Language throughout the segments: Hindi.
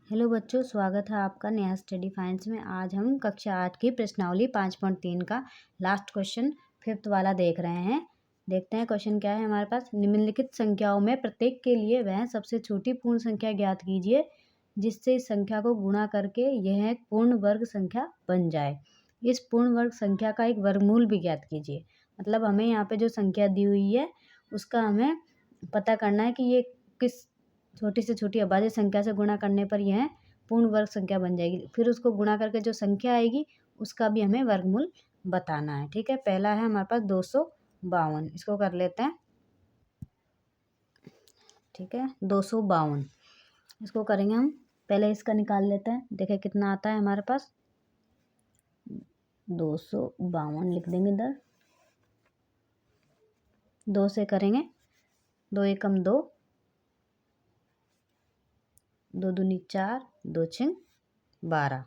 हेलो बच्चों, स्वागत है आपका नया स्टडी फाइंस में। आज हम कक्षा 8 की प्रश्नावली 5.3 का लास्ट क्वेश्चन फिफ्थ वाला देख रहे हैं। देखते हैं क्वेश्चन क्या है हमारे पास। निम्नलिखित संख्याओं में प्रत्येक के लिए वह सबसे छोटी पूर्ण संख्या ज्ञात कीजिए जिससे इस संख्या को गुणा करके यह एक पूर्ण वर्ग संख्या बन जाए। इस पूर्ण वर्ग संख्या का एक वर्गमूल भी ज्ञात कीजिए। मतलब हमें यहाँ पे जो संख्या दी हुई है उसका हमें पता करना है कि ये किस छोटी से छोटी अभाज्य संख्या से गुणा करने पर यह पूर्ण वर्ग संख्या बन जाएगी। फिर उसको गुणा करके जो संख्या आएगी उसका भी हमें वर्गमूल बताना है। ठीक है, पहला है हमारे पास 252। इसको कर लेते हैं। ठीक है, 252 इसको करेंगे हम। पहले इसका निकाल लेते हैं, देखें कितना आता है हमारे पास। 252 लिख देंगे इधर। 2 से करेंगे, 2 एकम 2, 2 दूनी 4, 2 छिंग 12।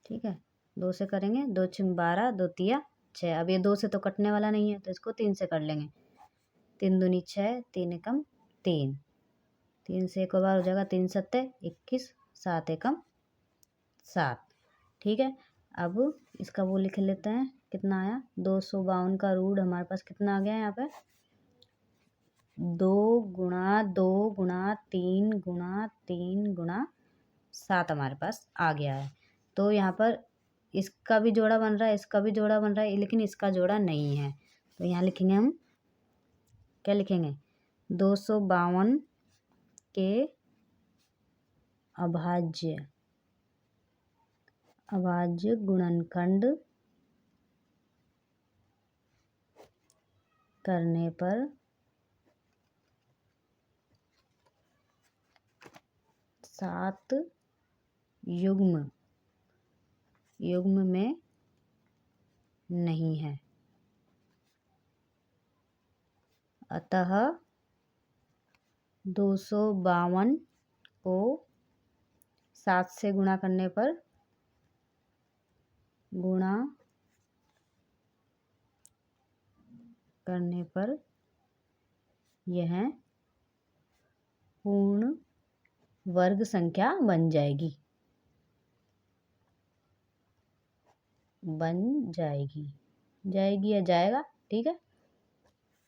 ठीक है, 2 से करेंगे, 2 छिंग 12, 2 तिया 6। अब ये 2 से तो कटने वाला नहीं है तो इसको 3 से कर लेंगे। 3 दूनी 6, 3 एकम 3, 3 से एक बार हो जाएगा, 3 सत्ते 21, 7 एकम 7। ठीक है, अब इसका वो लिख लेते हैं कितना आया। 252 का रूट हमारे पास कितना आ गया यहाँ पे। 2 गुणा 2 गुणा 3 गुणा 3 गुणा 7 हमारे पास आ गया है। तो यहाँ पर इसका भी जोड़ा बन रहा है, इसका भी जोड़ा बन रहा है, लेकिन इसका जोड़ा नहीं है। तो यहाँ लिखेंगे हम, क्या लिखेंगे, 252 के अभाज्य गुणनखंड करने पर 7 युग्म में नहीं है। अतः 252 को 7 से गुणा करने पर यह पूर्ण वर्ग संख्या बन जाएगी। जाएगी या जाएगा। ठीक है,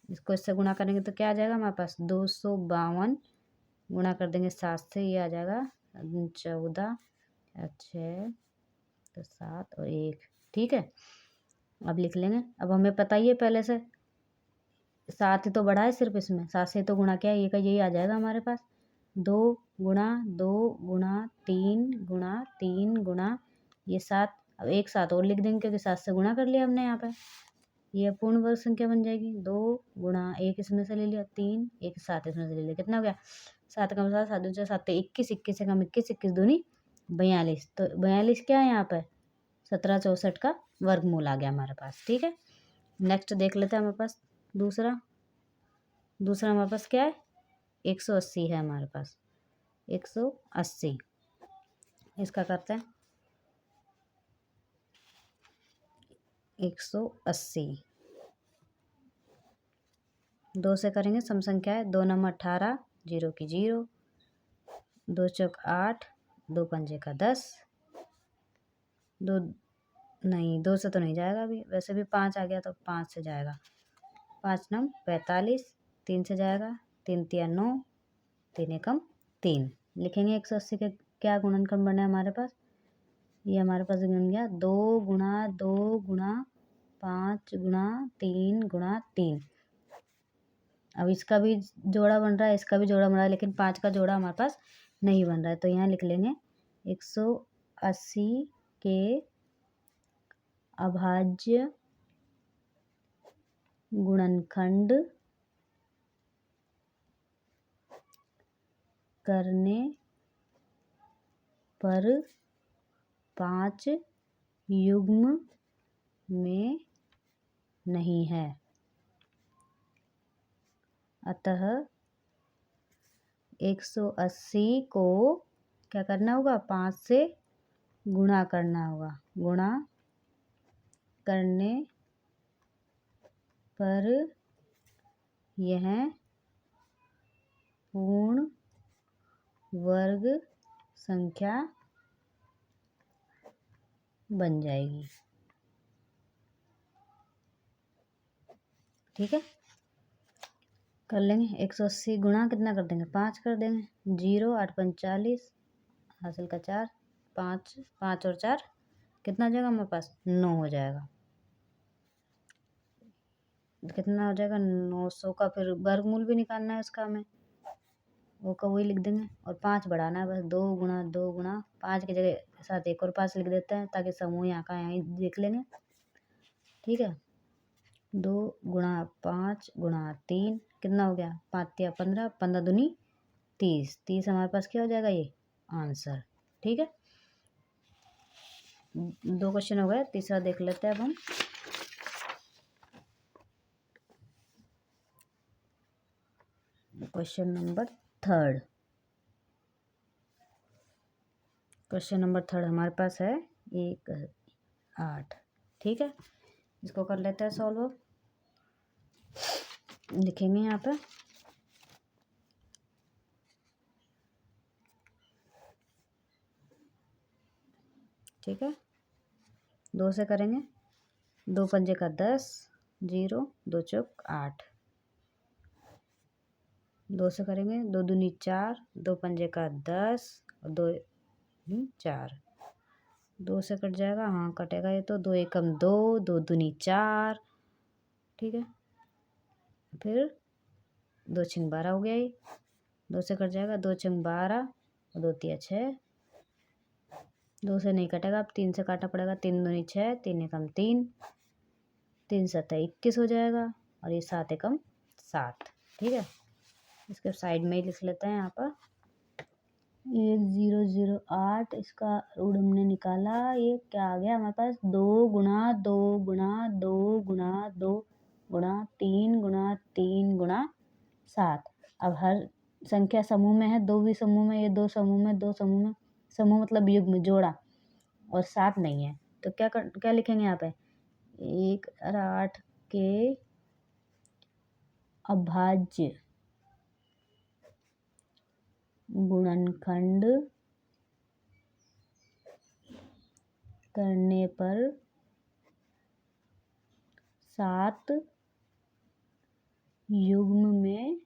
इसको इससे गुणा करेंगे तो क्या आ जाएगा हमारे पास। 252 गुणा कर देंगे 7 से, ये आ जाएगा 14, 6 तो 7 और 1। ठीक है, अब लिख लेंगे। अब हमें पता ही है पहले से, 7 ही तो बढ़ा है सिर्फ, इसमें 7 से तो गुणा क्या है, ये का यही आ जाएगा हमारे पास। 2 गुणा 2 गुणा 3 गुणा 3 गुणा ये 7। अब एक 7 और लिख देंगे क्योंकि 7 से गुणा कर लिया हमने यहाँ पे। ये पूर्ण वर्ग संख्या बन जाएगी। 2 गुणा 1 इसमें से ले लिया, 3 1 7 इसमें से ले लिया, कितना हो गया 7 कम 7 7 दूनी 7 21, 21 से कम 21, 21 दूनी 42। तो 42 क्या है यहाँ पे, 1764 का वर्गमूल आ गया हमारे पास। ठीक है, नेक्स्ट देख लेते हैं हमारे पास। दूसरा हमारे पास क्या है, 180 है हमारे पास। 180 इसका करते हैं। 180 2 से करेंगे, सम संख्या है। 2 नम 18, 0 की 0, 2 चौक 8, 2 पंजे का 10, 2 नहीं 2 से तो नहीं जाएगा अभी, वैसे भी 5 आ गया तो 5 से जाएगा। 5 नम 45, 3 से जाएगा, 3 तिया 9, 3 एकम 3। लिखेंगे 180 के क्या गुणनखंड बने हमारे पास। ये हमारे पास बन गया 2 गुणा 2 गुणा 5 गुणा 3 गुणा 3। अब इसका भी जोड़ा बन रहा है, इसका भी जोड़ा बन रहा है, लेकिन 5 का जोड़ा हमारे पास नहीं बन रहा है। तो यहाँ लिख लेंगे 180 के अभाज्य गुणनखंड करने पर 5 युग्म में नहीं है। अतः 180 को क्या करना होगा, 5 से गुणा करना होगा। गुणा करने पर यह पूर्ण वर्ग संख्या बन जाएगी। ठीक है, कर लेंगे। 180 गुणा कितना कर देंगे, 5 कर देंगे। 0 8 5 40, हासिल का 4, 5 5 और 4 कितना हो जाएगा हमारे पास, 9 हो जाएगा। कितना हो जाएगा, 900 का फिर वर्गमूल भी निकालना है उसका हमें, वो का वही लिख देंगे। और 5 बढ़ाना है बस, 2 गुणा 5 की जगह साथ एक और 5 लिख देते हैं ताकि समूह यहाँ का यहाँ देख लेंगे। ठीक है, 2 गुणा 5 गुणा 3 कितना हो गया, 5 या 15, 15 दूनी 30, 30 हमारे पास क्या हो जाएगा, ये आंसर। ठीक है, 2 क्वेश्चन हो गए, तीसरा देख लेते हैं अब हम। Question number third, question number third हमारे पास है 1 8। ठीक है, इसको कर लेते हैं सॉल्व। लिखेंगे यहाँ पे, ठीक है, 2 से करेंगे, 2 पंजे का 10, 0 2 चौक 8, 2 से करेंगे, 2 दूनी 4, 2 पंजे का 10 और 2 4, 2 से कट जाएगा, हाँ कटेगा ये तो, 2 एकम 2, 2 दूनी 4। ठीक है, फिर 2 छिंग 12 हो गया ये, 2 से कट जाएगा, 2 छिंग 12 और 2 तिया 6, 2 से नहीं कटेगा, अब 3 से काटना पड़ेगा, 3 दूनी 6, 3 एकम 3, 3 सत्ता 21 हो जाएगा और ये 7 एकम 7। ठीक है, इसके साइड में ही लिख लेते हैं यहाँ पर 1008, इसका रूट हमने निकाला, ये क्या आ गया हमारे पास, 2 गुणा 2 गुणा 2 गुणा 2 गुणा 3 गुणा 3 गुणा 7। अब हर संख्या समूह में है, 2 भी समूह में, ये 2 समूह में, 2 समूह में, समूह मतलब युग्म जोड़ा, और 7 नहीं है तो क्या लिखेंगे यहाँ पे, 1 और 8 के अभाज्य गुणनखंड करने पर 7 युग्म में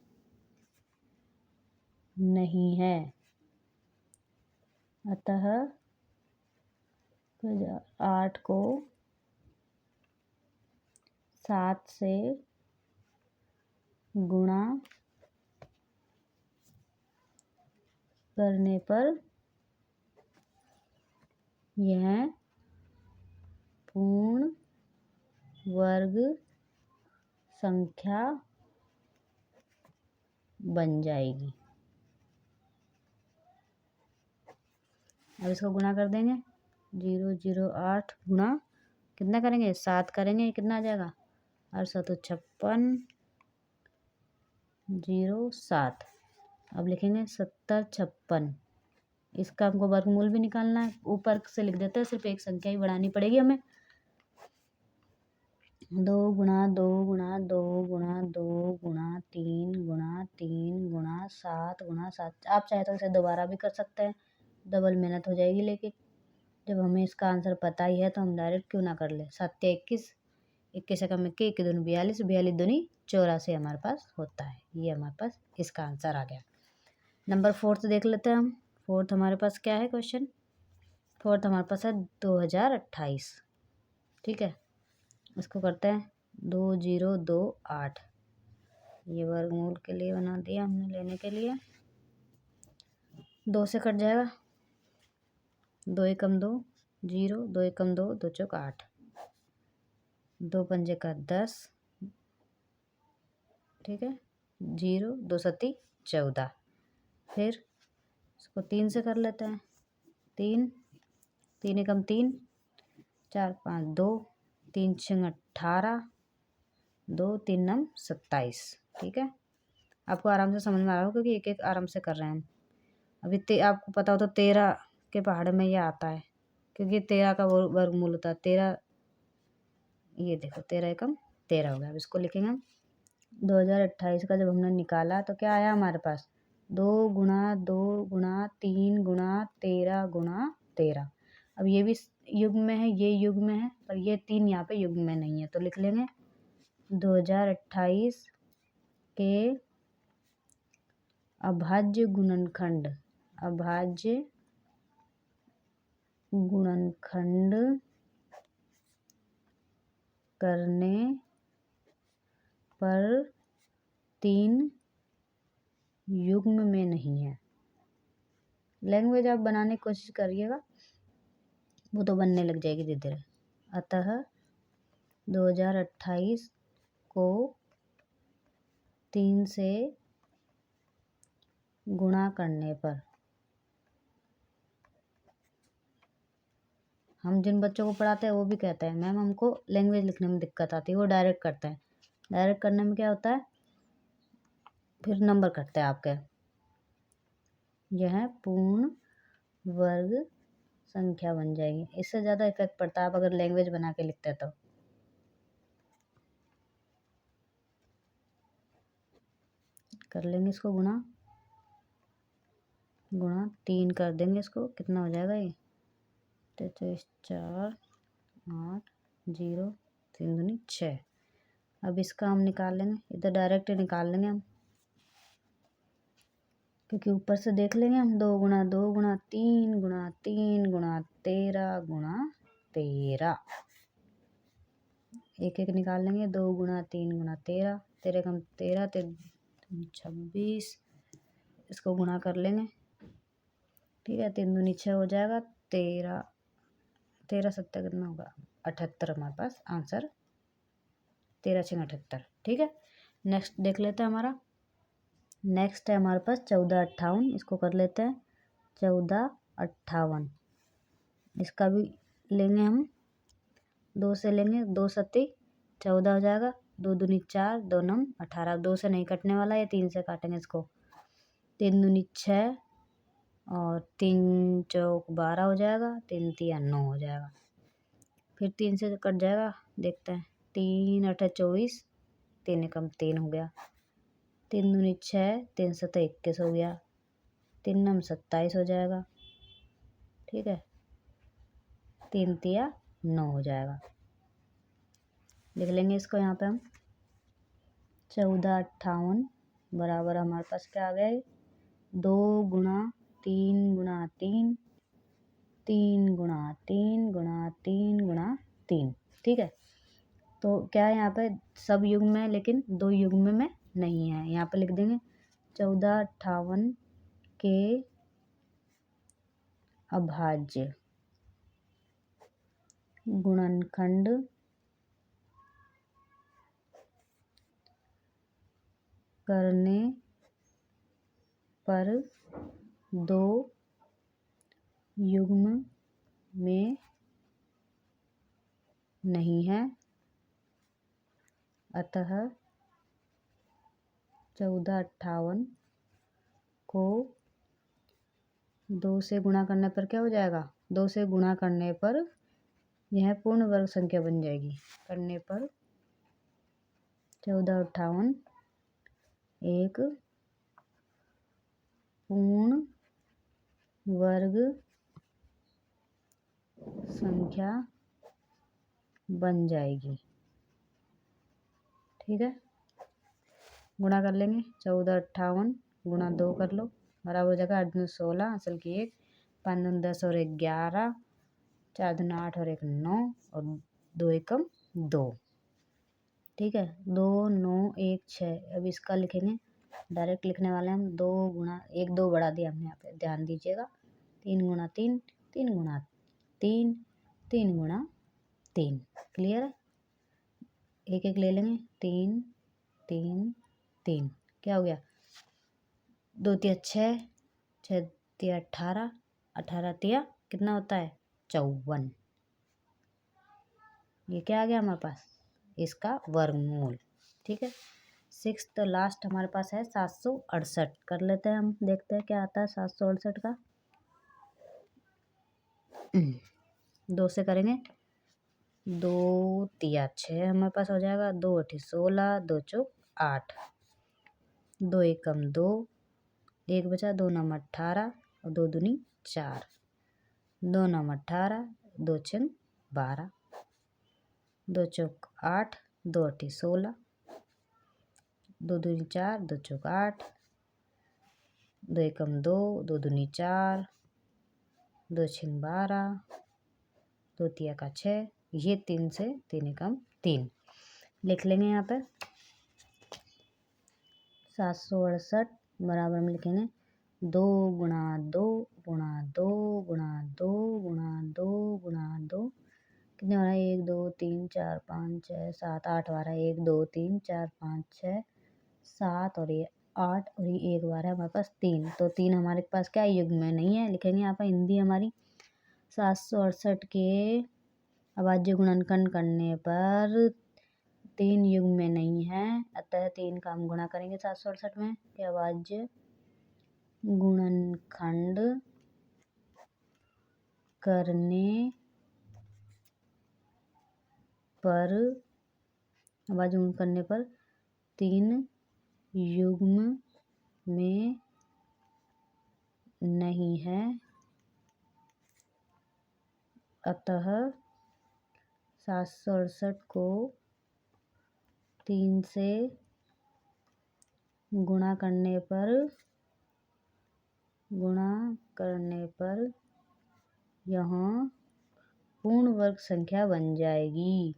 नहीं है, अतः 8 को 7 से गुणा करने पर यह पूर्ण वर्ग संख्या बन जाएगी। अब इसको गुणा कर देंगे, 008 गुणा कितना करेंगे, 7 करेंगे, कितना आ जाएगा, 8 7 56 07। अब लिखेंगे 70 56, इसका हमको वर्गमूल भी निकालना है, ऊपर से लिख देते हैं, सिर्फ एक संख्या ही बढ़ानी पड़ेगी हमें। 2 गुणा 2 गुणा 2 गुणा 2 गुणा 3 गुणा 3 गुणा 7 गुणा 7। आप चाहे तो इसे दोबारा भी कर सकते हैं, डबल मेहनत हो जाएगी, लेकिन जब हमें इसका आंसर पता ही है तो हम डायरेक्ट क्यों ना कर ले। 7 या 21, 21 एकम 21, 21 दूनी 42, 42 दूनी 84 हमारे पास होता है। ये हमारे पास इसका आंसर आ गया। नंबर 4 देख लेते हैं हम। 4 हमारे पास क्या है क्वेश्चन, 4 हमारे पास है 2028। ठीक है, इसको करते हैं 2028, ये वर्गमूल के लिए बना दिया हमने, लेने के लिए 2 से कट जाएगा, 2 एकम 2, 0 2 एकम 2, 2 चौक 8, 2 पंजे का 10। ठीक है, 0 2 सत्ती 14, फिर इसको 3 से कर लेते हैं, 3 3 एकम 3, 4 5 2, 3 6 18, 2 3 9 27। ठीक है, आपको आराम से समझ में आ रहा हो क्योंकि एक एक आराम से कर रहे हैं हम। अभी आपको पता हो तो 13 के पहाड़ में ये आता है, क्योंकि 13 का वर्गमूल होता है 13, ये देखो 13 एकम 13 हो गया। अब इसको लिखेंगे हम 2028 का जब हमने निकाला तो क्या आया हमारे पास, 2 गुणा 2 गुणा 3 गुणा 13 गुणा 13। अब ये भी युग्म में है, ये युग्म में है, पर ये 3 यहाँ पे युग्म में नहीं है, तो लिख लेंगे 2028 के अभाज्य गुणनखंड, अभाज्य गुणनखंड करने पर 3 युग्म में नहीं है। लैंग्वेज आप बनाने की कोशिश करिएगा, वो तो बनने लग जाएगी धीरे धीरे। अतः 2028 को 3 से गुणा करने पर, हम जिन बच्चों को पढ़ाते हैं वो भी कहते हैं मैम हमको लैंग्वेज लिखने में दिक्कत आती है, वो डायरेक्ट करते हैं। डायरेक्ट करने में क्या होता है, फिर नंबर कटते हैं आपके। यह पूर्ण वर्ग संख्या बन जाएगी, इससे ज़्यादा इफेक्ट पड़ता है आप अगर लैंग्वेज बना के लिखते हैं तो। कर लेंगे इसको गुणा 3 कर देंगे इसको, कितना हो जाएगा ये 33 4 8 0 3 दूनी 6। अब इसका हम निकाल लेंगे, इधर डायरेक्ट निकाल लेंगे हम, क्योंकि ऊपर से देख लेंगे हम 2 गुणा 2 गुणा 3 गुणा 3 गुणा 13 गुणा 13, एक एक निकाल लेंगे। 2 गुणा 3 गुणा 13, 13 कम 13 26, इसको गुणा कर लेंगे, ठीक है। 3 दूनी 6 हो जाएगा, 13 13 7 कितना होगा 78, हमारे पास आंसर 13 6 78, ठीक है। नेक्स्ट देख लेते हैं हमारा, नेक्स्ट है हमारे पास 1458, इसको कर लेते हैं 1458। इसका भी लेंगे हम, 2 से लेंगे, 2 सत्ती 14 हो जाएगा, 2 दूनी 4 2 नम 18, 2 से नहीं कटने वाला, ये 3 से काटेंगे इसको, 3 दूनी 6 और 3 चौक 12 हो जाएगा, 3 तिया 9 हो जाएगा, फिर 3 से कट जाएगा, देखते हैं 3 8 24, 3 एकम 3 हो गया, 3 दूनी 6 3 7 21 हो गया, 3 नम 27 हो जाएगा, ठीक है, 3 तिया 9 हो जाएगा। लिख लेंगे इसको यहाँ पे हम 1458 बराबर हमारे पास क्या आ गया, 2 गुणा 3 गुणा 3 3 गुणा 3 गुणा 3 गुणा 3, ठीक है। तो क्या है यहाँ पे सब युग्म में है, लेकिन 2 युग्म में नहीं है, यहाँ पे लिख देंगे 1458 के अभाज्य गुणनखंड करने पर 2 युग्म में नहीं है, अतः 1458 को 2 से गुणा करने पर क्या हो जाएगा, 2 से गुणा करने पर यह पूर्ण वर्ग संख्या बन जाएगी, करने पर 1458 एक पूर्ण वर्ग संख्या बन जाएगी, ठीक है। गुणा कर लेंगे, 1458 गुणा 2 कर लो, बराबर हो जाएगा 8 दूनी 16, असल की 1, 5 दूनी 10 और 1 11, 4 दूनी 8 और 1 9 और 2 एकम 2, ठीक है। 2 9 1 6, अब इसका लिखेंगे, डायरेक्ट लिखने वाले हम 2 गुणा 1 2 बढ़ा दिया हमने यहाँ पे, ध्यान दीजिएगा, 3 गुणा 3 3 गुणा 3 3 गुणा 3, क्लियर है। एक एक ले लेंगे, 3 3 3, क्या हो गया 2 तिया 6 6 तिया 18 18 तिया कितना होता है 54, ये क्या आ गया हमारे पास, इसका वर्गमूल, ठीक है। 6 तो लास्ट हमारे पास है 768, कर लेते हैं हम, देखते हैं क्या आता है 768 का। 2 से करेंगे, 2 तिया 6 हमारे पास हो जाएगा, 2 8 16 2 चौक 8, 2 एकम 2 1 बचा, 2 नम 18 और 2 दूनी 4, 2 नम 18, 2 छिंग 12, 2 चौक 8, 2 अठी 16, 2 दूनी 4, 2 चौक 8, 2 एकम 2, 2 दूनी 4, 2 छिंग 12, 2 तिया का 6, ये 3 से 3 एकम 3 लिख लेंगे। यहाँ पे 768 बराबर में लिखेंगे 2 गुणा 2 गुणा 2 गुणा 2 गुणा 2 गुणा 2, कितने हो रहा है 1 2 3 4 5 6 7 8 बार है 1 2 3 4 5 6 7 और ये 8 और ये 1 बार है हमारे पास 3, तो 3 हमारे पास क्या युग्म में नहीं है, लिखेंगे यहाँ पर हिंदी हमारी 768 के अभाज्य गुणनखंड करने पर 3 युग्म में नहीं है, अतः 3 का हम गुणा करेंगे 768 में कि अभाज्य गुणनखंड करने पर 3 युग्म में नहीं है, अतः 768 को 3 से गुणा करने पर यहाँ पूर्ण वर्ग संख्या बन जाएगी।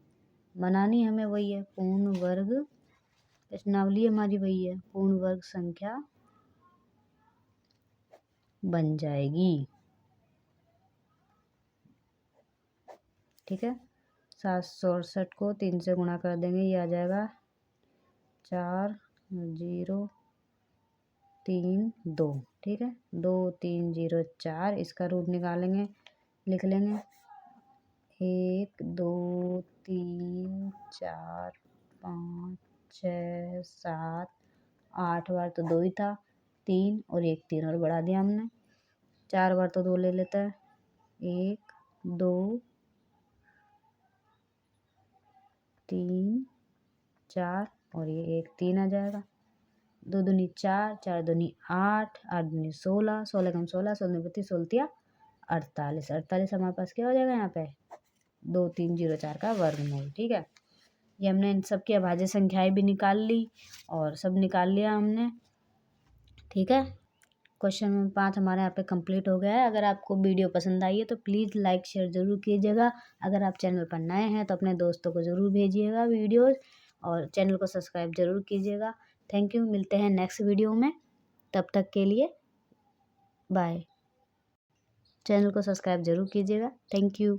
बनानी हमें वही है, पूर्ण वर्ग, प्रश्नावली हमारी वही है, पूर्ण वर्ग संख्या बन जाएगी। ठीक है, 768 को 3 से गुणा कर देंगे, ये आ जाएगा 4 0 3 2, ठीक है 2 3 0 4, इसका रूट निकालेंगे, लिख लेंगे 1 2 3 4 5 6 7 8 बार तो 2 ही था, 3 और 1 3 और बढ़ा दिया हमने, 4 बार तो 2 ले लेता है, 1 2 3 4 और ये 1 3 आ जाएगा, 2 दूनी 4 4 दूनी 8 8 दूनी 16 16 कम 16 16 बत्तीस 16 48 48 हमारे पास क्या हो जाएगा यहाँ पे 2304 का वर्गमूल। ठीक है, ये हमने इन सब की अभाज्य संख्याएं भी निकाल ली और सब निकाल लिया हमने। ठीक है, क्वेश्चन नंबर 5 हमारे यहाँ पे कंप्लीट हो गया है। अगर आपको वीडियो पसंद आई है तो प्लीज़ लाइक शेयर ज़रूर कीजिएगा। अगर आप चैनल पर नए हैं तो अपने दोस्तों को ज़रूर भेजिएगा वीडियोज़, और चैनल को सब्सक्राइब ज़रूर कीजिएगा। थैंक यू, मिलते हैं नेक्स्ट वीडियो में, तब तक के लिए बाय। चैनल को सब्सक्राइब ज़रूर कीजिएगा। Thank you.